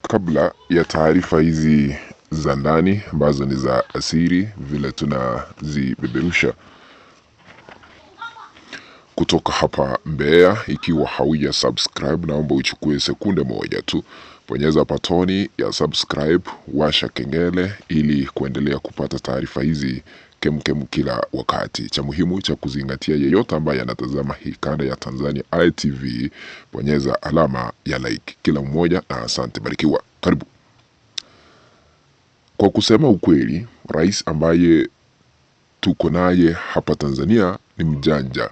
Kabla ya taarifa hizi za ndani ambazo ni za asiri vile tunazibeberusha kutoka hapa Mbeya, ikiwa hauja subscribe, naomba uchukue sekunde moja tu, bonyeza patoni ya subscribe, washa kengele ili kuendelea kupata taarifa hizi kemkem kila wakati. Cha muhimu cha kuzingatia, yeyote ambaye anatazama hii kanda ya Tanzania ITV, bonyeza alama ya like. Kila mmoja na asante, barikiwa. Karibu. Kwa kusema ukweli, rais ambaye tuko naye hapa Tanzania ni mjanja.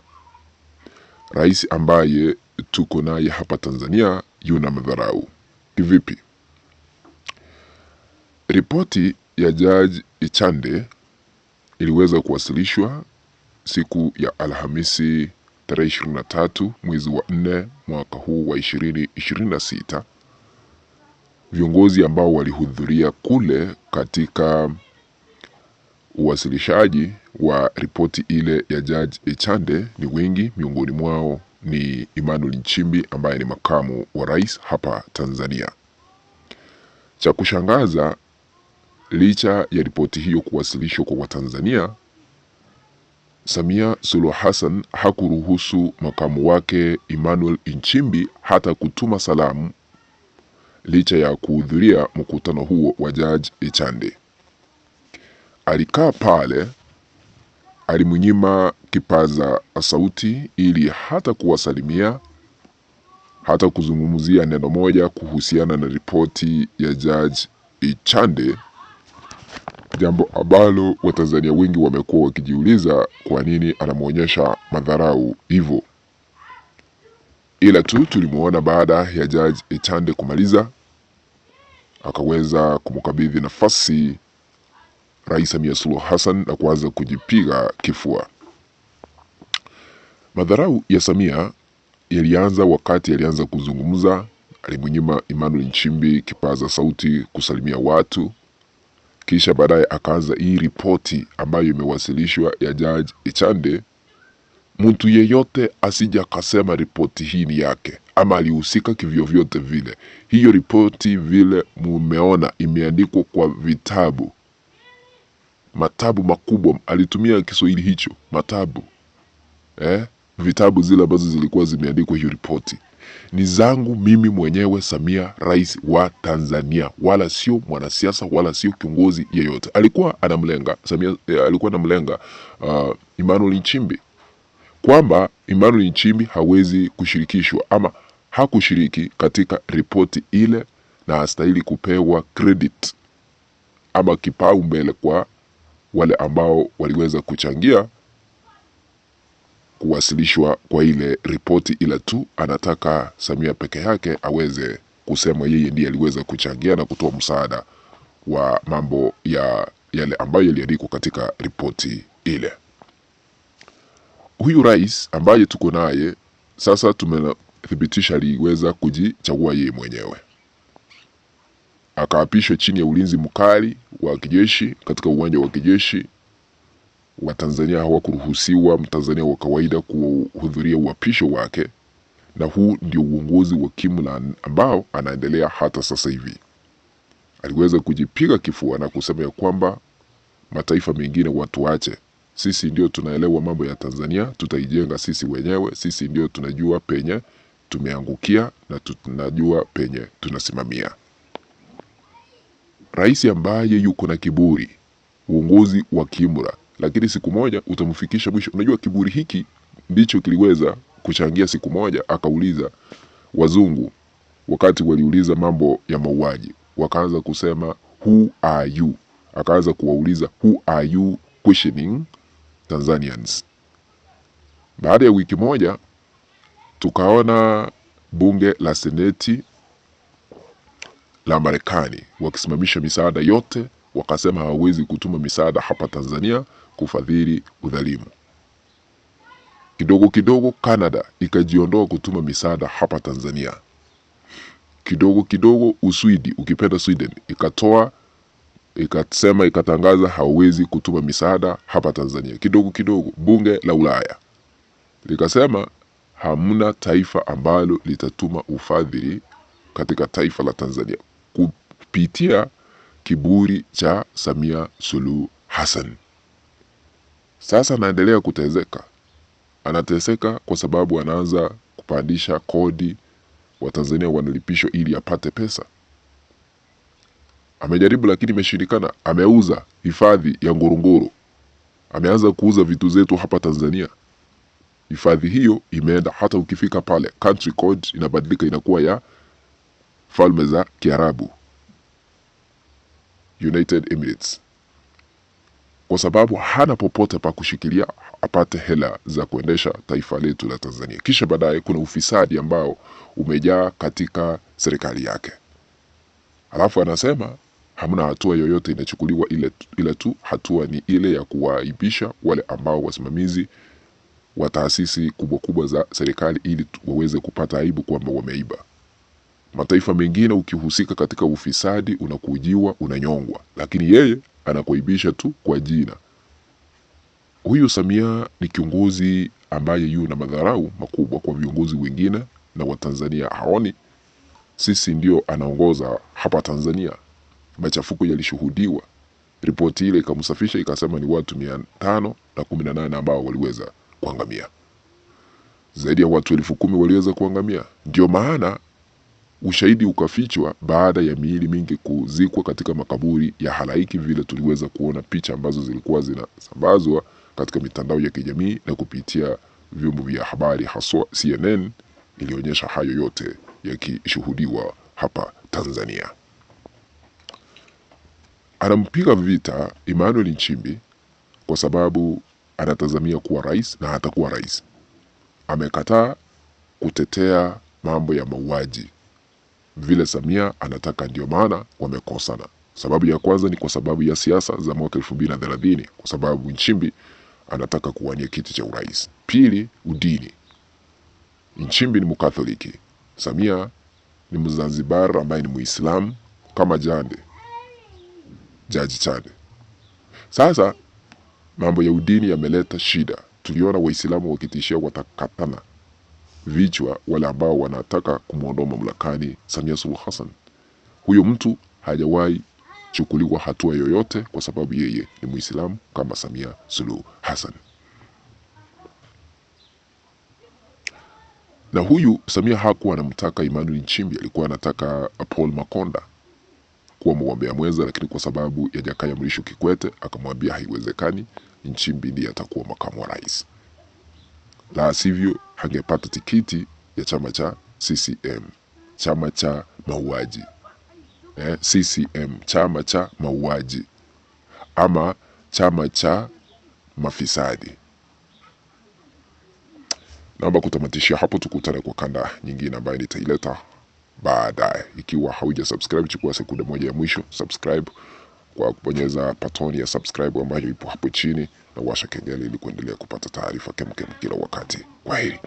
Rais ambaye tuko naye hapa Tanzania yuna madharau. Kivipi? Ripoti ya Judge Ichande iliweza kuwasilishwa siku ya Alhamisi tarehe 23 mwezi wa 4 mwaka huu wa 2026. Viongozi ambao walihudhuria kule katika uwasilishaji wa ripoti ile ya Judge Ichande ni wengi. Miongoni mwao ni Emmanuel Nchimbi ambaye ni makamu wa rais hapa Tanzania. Cha kushangaza, licha ya ripoti hiyo kuwasilishwa kwa Watanzania, Samia Suluhu Hassan hakuruhusu makamu wake Emmanuel Nchimbi hata kutuma salamu licha ya kuhudhuria mkutano huo wa Judge Ichande. Alikaa pale, alimunyima kipaza sauti ili hata kuwasalimia, hata kuzungumzia neno moja kuhusiana na ripoti ya Judge Ichande, jambo ambalo Watanzania wengi wamekuwa wakijiuliza kwa nini anamuonyesha madharau hivyo. Ila tu tulimuona baada ya Judge Ichande kumaliza, akaweza kumkabidhi nafasi Rais Samia Suluhu Hassan na kuanza kujipiga kifua. Madharau ya Samia yalianza wakati alianza kuzungumza, alimunyima Emmanuel Nchimbi kipaza sauti kusalimia watu, kisha baadaye akaanza hii ripoti ambayo imewasilishwa ya Judge Ichande. Mtu yeyote asija kasema ripoti hii ni yake ama alihusika kivyovyote vile. Hiyo ripoti vile mumeona imeandikwa kwa vitabu, matabu makubwa. Alitumia Kiswahili hicho, matabu. Vitabu zile ambazo zilikuwa zimeandikwa hiyo ripoti ni zangu mimi mwenyewe, Samia, rais wa Tanzania, wala sio mwanasiasa, wala sio kiongozi yeyote. Alikuwa anamlenga Samia, alikuwa anamlenga Emmanuel Nchimbi, kwamba Emmanuel Nchimbi hawezi kushirikishwa ama hakushiriki katika ripoti ile na hastahili kupewa credit ama kipaumbele kwa wale ambao waliweza kuchangia kuwasilishwa kwa ile ripoti, ila tu anataka Samia peke yake aweze kusema yeye ndiye aliweza kuchangia na kutoa msaada wa mambo ya yale ambayo yaliandikwa katika ripoti ile. Huyu rais ambaye tuko naye sasa tumethibitisha aliweza kujichagua yeye mwenyewe. Akaapishwa chini ya ulinzi mkali wa kijeshi katika uwanja wa kijeshi. Watanzania hawakuruhusiwa Mtanzania wa kawaida kuhudhuria uapisho wake, na huu ndio uongozi wa kimla ambao anaendelea hata sasa hivi. Aliweza kujipiga kifua na kusema ya kwamba mataifa mengine watu wache, sisi ndio tunaelewa mambo ya Tanzania, tutaijenga sisi wenyewe, sisi ndio tunajua penye tumeangukia na tunajua penye tunasimamia. Rais ambaye yuko na kiburi, uongozi wa kimla, lakini siku moja utamfikisha mwisho. Unajua kiburi hiki ndicho kiliweza kuchangia siku moja akauliza wazungu, wakati waliuliza mambo ya mauaji, wakaanza kusema who are you, akaanza kuwauliza who are you questioning Tanzanians. Baada ya wiki moja tukaona bunge la seneti la Marekani wakisimamisha misaada yote, wakasema hawawezi kutuma misaada hapa Tanzania kufadhili udhalimu. Kidogo kidogo Canada ikajiondoa kutuma misaada hapa Tanzania. Kidogo kidogo Uswidi, ukipenda Sweden, ikatangaza hawawezi kutuma misaada hapa Tanzania. Kidogo kidogo bunge la Ulaya likasema hamna taifa ambalo litatuma ufadhili katika taifa la Tanzania. pitia kiburi cha Samia Suluhu Hassan. Sasa anaendelea kutezeka, anateseka kwa sababu anaanza kupandisha kodi, Watanzania wanalipishwa ili apate pesa. Amejaribu lakini imeshindikana. Ameuza hifadhi ya Ngorongoro, ameanza kuuza vitu zetu hapa Tanzania. Hifadhi hiyo imeenda, hata ukifika pale country code inabadilika, inakuwa ya Falme za Kiarabu, United Emirates, kwa sababu hana popote pa kushikilia apate hela za kuendesha taifa letu la Tanzania. Kisha baadaye kuna ufisadi ambao umejaa katika serikali yake, alafu anasema hamna hatua yoyote inachukuliwa, ile tu hatua ni ile ya kuwaibisha wale ambao wasimamizi wa taasisi kubwa kubwa za serikali, ili waweze kupata aibu kwamba wameiba. Mataifa mengine ukihusika katika ufisadi unakujiwa, unanyongwa, lakini yeye anakuibisha tu kwa jina. Huyu Samia ni kiongozi ambaye yu na madharau makubwa kwa viongozi wengine, na Watanzania haoni sisi ndio anaongoza hapa Tanzania. Machafuko yalishuhudiwa, ripoti ile ikamsafisha, ikasema ni watu 518 ambao waliweza kuangamia, zaidi ya watu 10,000 waliweza kuangamia. Ndio maana ushahidi ukafichwa baada ya miili mingi kuzikwa katika makaburi ya halaiki. Vile tuliweza kuona picha ambazo zilikuwa zinasambazwa katika mitandao ya kijamii na kupitia vyombo vya habari, haswa CNN ilionyesha hayo yote yakishuhudiwa hapa Tanzania. Anampiga vita Emmanuel Nchimbi kwa sababu anatazamia kuwa rais na hatakuwa rais. Amekataa kutetea mambo ya mauaji vile Samia anataka, ndio maana wamekosana. Sababu ya kwanza ni kwa sababu ya siasa za mwaka 2030, kwa sababu Nchimbi anataka kuwania kiti cha urais. Pili, udini. Nchimbi ni Mkatholiki, Samia ni Mzanzibar ambaye ni Muislamu kama Jaji Chande. Sasa mambo ya udini yameleta shida. Tuliona Waislamu wakitishia watakatana vichwa wale ambao wanataka kumuondoa mamlakani Samia Suluhu Hassan. Huyo mtu hajawahi chukuliwa hatua yoyote kwa sababu yeye ni Muislamu kama Samia Suluhu Hassan. Na huyu Samia hakuwa anamtaka Emmanuel Nchimbi, alikuwa anataka Paul Makonda kuwa mgombea mwenza, lakini kwa sababu ya Jakaya Mrisho Kikwete akamwambia haiwezekani, Nchimbi ndiye atakuwa makamu wa rais. La sivyo hangepata tikiti ya chama cha CCM, chama cha mauaji. CCM, chama cha mauaji ama chama cha mafisadi. Naomba kutamatishia hapo, tukutane kwa kanda nyingine ambayo nitaileta baadaye. Ikiwa hauja subscribe, chukua sekunde moja ya mwisho subscribe kwa kubonyeza patoni ya subscribe ambayo ipo hapo chini, na washa kengele ili kuendelea kupata taarifa kemkem kila wakati. Kwaheri.